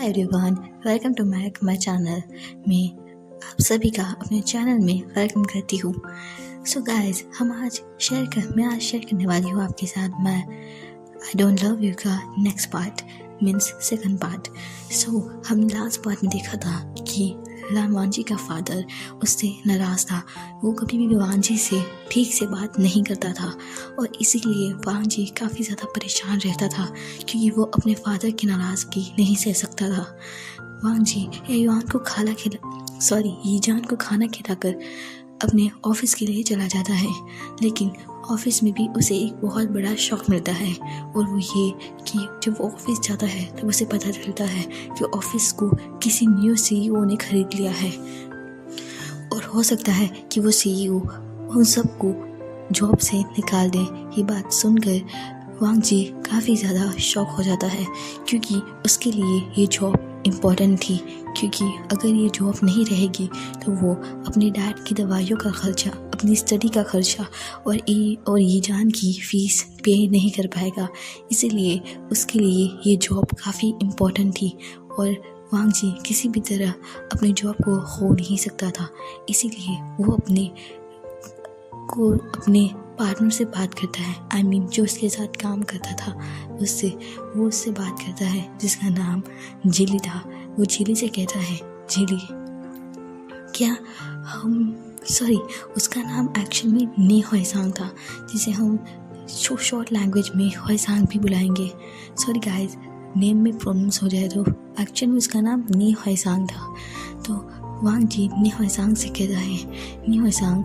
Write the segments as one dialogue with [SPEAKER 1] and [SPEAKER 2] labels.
[SPEAKER 1] Hi everyone, welcome to my channel. मैं आप सभी का अपने चैनल में वेलकम करती हूँ। सो गाइस, मैं आज शेयर करने वाली हूँ आपके साथ मैं आई डोंट लव यू का next part means second part. So हम लास्ट पार्ट में देखा था कि वांजी का फादर उससे नाराज़ था। वो कभी भी वांजी से ठीक से बात नहीं करता था और इसीलिए वांजी काफ़ी ज़्यादा परेशान रहता था क्योंकि वो अपने फादर की नाराज़गी नहीं सह सकता था। वांजी यीजान को खाना खिलाकर अपने ऑफिस के लिए चला जाता है, लेकिन ऑफिस में भी उसे एक बहुत बड़ा शॉक मिलता है और वो ये कि जब वो ऑफिस जाता है तब उसे पता चलता है कि ऑफिस को किसी न्यू सीईओ ने खरीद लिया है और हो सकता है कि वो सीईओ उन सबको जॉब से निकाल दे। ये बात सुनकर वांजी काफ़ी ज़्यादा शॉक हो जाता है क्योंकि उसके लिए ये जॉब इम्पॉर्टेंट थी, क्योंकि अगर ये जॉब नहीं रहेगी तो वो अपने डैड की दवाइयों का खर्चा, अपनी स्टडी का खर्चा और यीजान की फ़ीस पे नहीं कर पाएगा। इसीलिए उसके लिए ये जॉब काफ़ी इम्पॉर्टेंट थी और वांजी किसी भी तरह अपनी जॉब को खो नहीं सकता था। इसीलिए वो अपने पार्टनर से बात करता है, जो उसके साथ काम करता था उससे बात करता है जिसका नाम जिली था। वो जिली से कहता है, जिली उसका नाम एक्चुअल में ने होइसांग था, जिसे हम शॉर्ट लैंग्वेज में होइसांग भी बुलाएंगे। सॉरी गाइस, नेम में प्रॉब्लम्स हो जाए तो एक्चुअल में उसका नाम ने होइसांग था। तो वांजी ने होइसांग से कहता है, ने होइसांग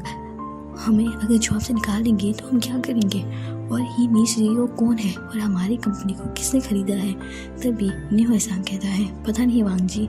[SPEAKER 1] हमें अगर जॉब से निकाल देंगे तो हम क्या करेंगे, और ये न्यू सीईओ कौन है और हमारी कंपनी को किसने खरीदा है। तभी ने होइसांग कहता है, पता नहीं वांजी,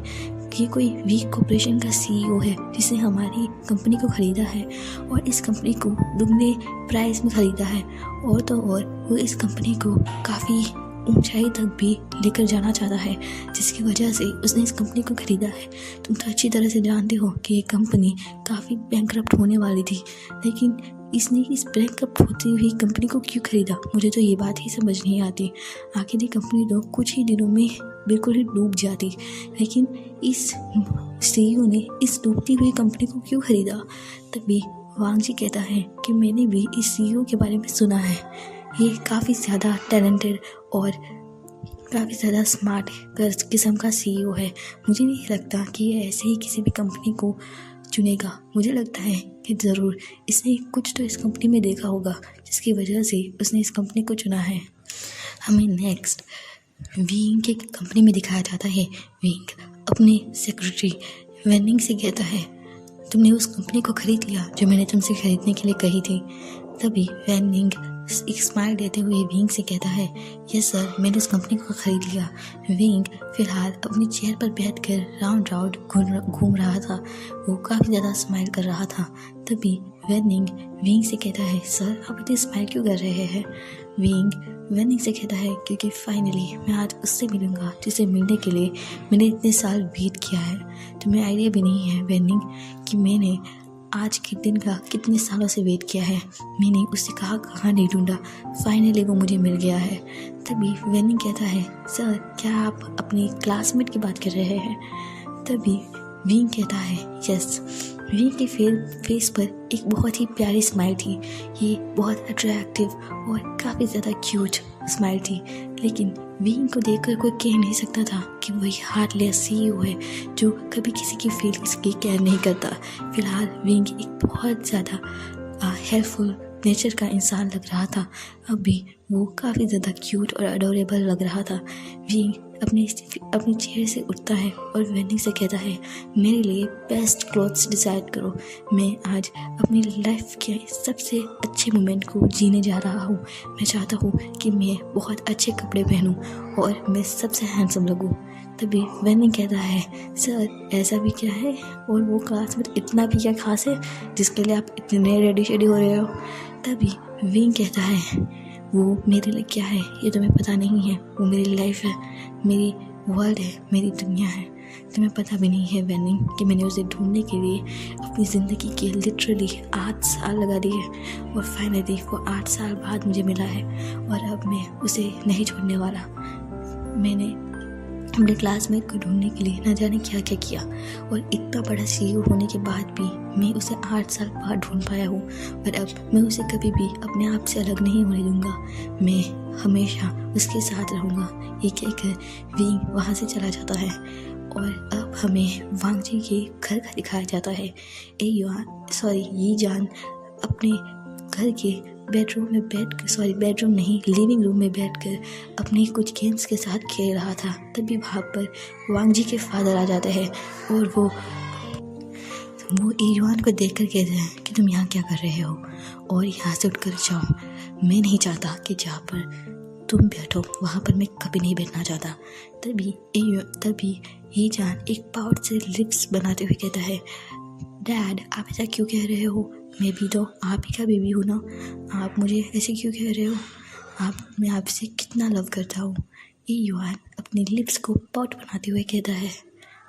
[SPEAKER 1] ये कोई वीक कॉर्पोरेशन का सीईओ है जिसने हमारी कंपनी को ख़रीदा है और इस कंपनी को दुगने प्राइस में ख़रीदा है और तो और वो इस कंपनी को काफ़ी ऊंचाई तक भी लेकर जाना चाहता है, जिसकी वजह से उसने इस कंपनी को ख़रीदा है। तुम तो अच्छी तरह से जानते हो कि ये कंपनी काफ़ी बैंकरप्ट होने वाली थी, लेकिन इसने इस बैंकरप्ट होती हुई कंपनी को क्यों ख़रीदा, मुझे तो ये बात ही समझ नहीं आती। आखिर ये कंपनी तो कुछ ही दिनों में बिल्कुल ही डूब जाती, लेकिन इस सीईओ ने इस डूबती हुई कंपनी को क्यों ख़रीदा। तभी वांजी कहता है कि मैंने भी इस सीईओ के बारे में सुना है, ये काफ़ी ज़्यादा टैलेंटेड और काफ़ी ज़्यादा स्मार्ट किस्म का सीईओ है। मुझे नहीं लगता कि ये ऐसे ही किसी भी कंपनी को चुनेगा। मुझे लगता है कि ज़रूर इसने कुछ तो इस कंपनी में देखा होगा जिसकी वजह से उसने इस कंपनी को चुना है। हमें नेक्स्ट विंग के कंपनी में दिखाया जाता है। विंग अपने सेक्रेटरी वेनिंग से कहता है, तुमने उस कंपनी को ख़रीद लिया जो मैंने तुमसे ख़रीदने के लिए कही थी। तभी वेनिंग एक स्माइल देते हुए विंग से कहता है, यस सर, मैंने उस कंपनी को ख़रीद लिया। विंग फिलहाल अपनी चेयर पर बैठकर राउंड घूम रहा था। वो काफ़ी ज़्यादा स्माइल कर रहा था। तभी वेनिंग विंग से कहता है, सर आप इतनी स्माइल क्यों कर रहे हैं। वेनिंग से कहता है, क्योंकि फाइनली मैं आज उससे मिलूँगा जिसे मिलने के लिए मैंने इतने साल वेट किया है। तुम्हें आइडिया भी नहीं है वेनिंग कि मैंने आज के दिन का कितने सालों से वेट किया है। मैंने उसे कहाँ नहीं ढूंढा, फाइनली वो मुझे मिल गया है। तभी वेनिंग कहता है, सर क्या आप अपनी क्लासमेट की बात कर रहे हैं। तभी विंग कहता है, यस। विंग के फेस पर एक बहुत ही प्यारी स्माइल थी। ये बहुत अट्रैक्टिव और काफ़ी ज़्यादा क्यूट स्माइल थी, लेकिन विंग को देखकर कोई कह नहीं सकता था कि वही हार्टलेस सीईओ है जो कभी किसी की फीलिंग्स की केयर नहीं करता। फिलहाल विंग एक बहुत ज़्यादा हेल्पफुल नेचर का इंसान लग रहा था। अभी वो काफ़ी ज़्यादा क्यूट और अडोरेबल लग रहा था। विंग अपनी चेयर से उठता है और वेनिंग से कहता है, मेरे लिए बेस्ट क्लोथ्स डिसाइड करो। मैं आज अपनी लाइफ के सबसे अच्छे मोमेंट को जीने जा रहा हूँ। मैं चाहता हूँ कि मैं बहुत अच्छे कपड़े पहनूँ और मैं सबसे हैंडसम लगूँ। तभी वेनिंग कहता है, सर ऐसा भी क्या है और वो क्लास में इतना भी क्या खास है जिसके लिए आप इतने रेडी शेडी हो रहे हो। तभी विंग कहता है, वो मेरे लिए क्या है ये तुम्हें पता नहीं है। वो मेरी लाइफ है, मेरी वर्ल्ड है, मेरी दुनिया है। तुम्हें पता भी नहीं है वेनिंग कि मैंने उसे ढूंढने के लिए अपनी ज़िंदगी के लिटरली 8 साल लगा दिए और फाइनली वो 8 साल बाद मुझे मिला है और अब मैं उसे नहीं छोड़ने वाला। मैंने अपने क्लासमेट को ढूंढने के लिए न जाने क्या क्या किया, और इतना बड़ा CEO होने के बाद भी मैं उसे 8 साल बाद ढूंढ पाया हूँ। और अब मैं उसे कभी भी अपने आप से अलग नहीं होने दूंगा, मैं हमेशा उसके साथ रहूँगा। ये कहकर विंग वहाँ से चला जाता है और अब हमें वांग जी के घर का दिखाया जाता है। ये जान अपने घर के बेडरूम नहीं, लिविंग रूम में बैठकर अपने कुछ गेम्स के साथ खेल रहा था। तभी वहाँ पर वांग जी के फादर आ जाते हैं और वो युआन को देखकर कहते हैं कि तुम यहाँ क्या कर रहे हो और यहाँ से उठकर जाओ। मैं नहीं चाहता कि जहाँ पर तुम बैठो वहाँ पर मैं कभी नहीं बैठना चाहता। तभी ये जान एक पाउच से लिप्स बनाते हुए कहता है, डैड आप ऐसा क्यों कह रहे हो, मैं भी तो आप ही का बेबी हूँ ना, आप मुझे ऐसे क्यों कह रहे हो, मैं आपसे कितना लव करता हूँ। ये युआन अपने लिप्स को पाउच बनाते हुए कहता है,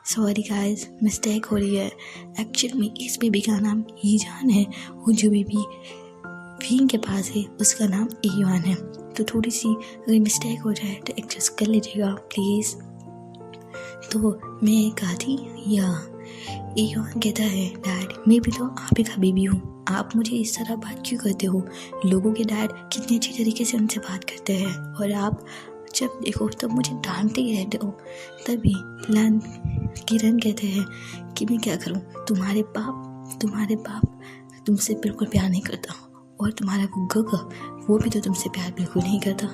[SPEAKER 1] सॉरी गाइस मिस्टेक हो रही है, एक्चुअली में इस बेबी का नाम ईजान है और जो बेबी विंग के पास है उसका नाम युआन है, तो थोड़ी सी अगर मिस्टेक हो जाए तो एडजस्ट कर लीजिएगा प्लीज़। तो मैं कहा थी युआन कहता है, डैड मैं भी तो आप ही का बेबी हूँ, आप मुझे इस तरह बात क्यों करते हो, लोगों के डैड कितने अच्छी तरीके से उनसे बात करते हैं और आप जब देखो तब मुझे डांटते ही रहते हो। तभी किरण कहते हैं कि मैं क्या करूँ, तुम्हारे बाप तुमसे बिल्कुल प्यार नहीं करता और तुम्हारा वो गगा वो भी तो तुमसे प्यार बिल्कुल नहीं करता।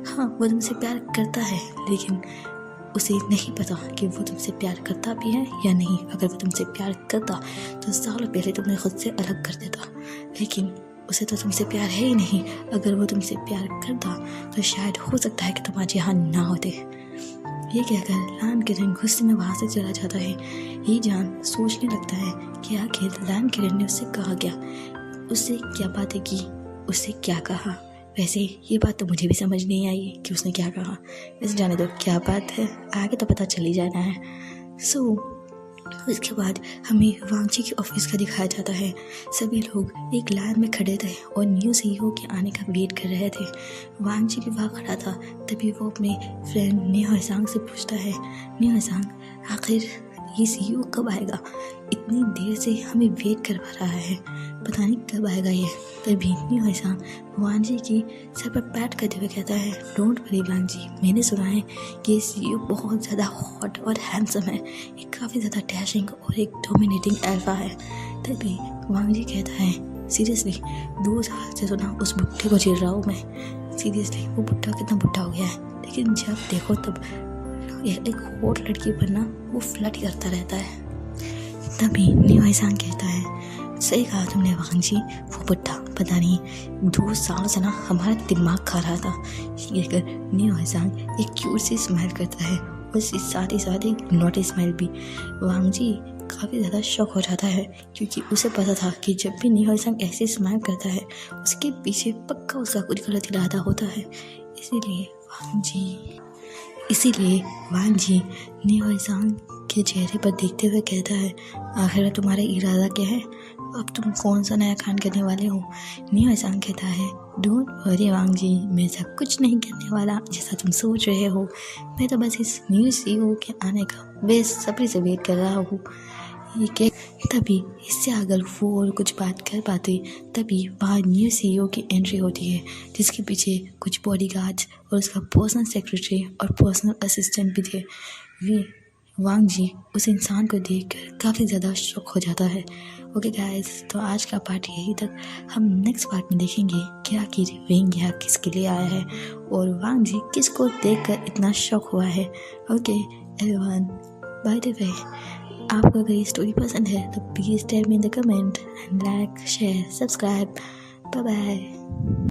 [SPEAKER 1] हाँ वो तुमसे प्यार करता है लेकिन उसे नहीं पता कि वो तुमसे प्यार करता भी है या नहीं। अगर वो तुमसे प्यार करता तो सालों पहले तुमने खुद से अलग कर देता, लेकिन उसे तो तुमसे प्यार है ही नहीं। अगर वो तुमसे प्यार करता तो शायद हो सकता है कि तुम आज यहाँ ना होते। ये कहकर लान किरण गुस्से में वहाँ से चला जाता है। ये जान सोचने लगता है कि आखिर लान किरण ने उससे कहा क्या, उससे क्या बातें की, उससे क्या कहा। वैसे ये बात तो मुझे भी समझ नहीं आई कि उसने क्या कहा। वैसे जाने दो क्या बात है, आगे तो पता चल ही जाना है। उसके बाद हमें वांग जी के ऑफिस का दिखाया जाता है। सभी लोग एक लाइन में खड़े थे और न्यू CEO के आने का वेट कर रहे थे। वांग जी भी वहाँ खड़ा था। तभी वो अपने फ्रेंड न्यू हसांग से पूछता है, न्यू हसांग आखिर ये CEO कब आएगा, इतनी देर से हमें वेट करवा रहा है, पता नहीं कब आएगा ये। तभी न्यू हसांग वांग जी की सर पर पैट करते हुए कहता है, डोंट वरी वांग जी, मैंने सुना है कि ये CEO बहुत ज़्यादा हॉट और हैंडसम है, ये काफ़ी ज़्यादा डैशिंग और एक डोमिनेटिंग अल्फा है। तभी वांग जी कहता है, सीरियसली 2 साल से सुना उस बुढ़े को झेल रहा हूँ मैं, सीरियसली वो बुढ़ा कितना बुढ़ा हो गया है, लेकिन जब देखो तब एक हॉट लड़की पर ना वो फ्लर्ट करता रहता है। तभी न्यू हसांग कहता है, सही कहा तुमने वांग जी, वो बुढ़ा पता नहीं 2 साल से ना हमारा दिमाग खा रहा था। ये कहकर न्यू हसांग एक क्यूट सी स्माइल करता है और इसके साथ ही एक नॉटी स्माइल भी। वांग जी काफ़ी ज़्यादा शॉक हो जाता है क्योंकि उसे पता था कि जब भी न्यू हसांग ऐसे स्माइल करता है उसके पीछे पक्का उसका कुछ गलत इरादा होता है। इसीलिए वांग जी न्यू हसांग के चेहरे पर देखते हुए कहता है, आखिर तुम्हारा इरादा क्या है, अब तुम कौन सा नया कांड करने वाले हो। न्यू हसांग कहता है, डोंट वरी वांग जी, मैं ऐसा कुछ नहीं करने वाला जैसा तुम सोच रहे हो, मैं तो बस इस न्यू CEO के आने का बेसब्री से वेट कर रहा हूँ। ये कह तभी इससे अगर वो और कुछ बात कर पाते तभी वहाँ न्यू CEO की एंट्री होती है, जिसके पीछे कुछ बॉडीगार्ड्स और उसका पर्सनल सेक्रेटरी और पर्सनल असिस्टेंट भी थे। वांग जी उस इंसान को देखकर काफ़ी ज़्यादा शॉक हो जाता है। ओके गाइस, तो आज का पार्ट यही तक। हम नेक्स्ट पार्ट में देखेंगे कि आखिर विंग यहाँ किसके लिए आया है और वांग जी किसको देखकर इतना शॉक हुआ है। Okay everyone, by the way, आपको अगर ये स्टोरी पसंद है तो please tell me in the comment and like share subscribe. Bye bye.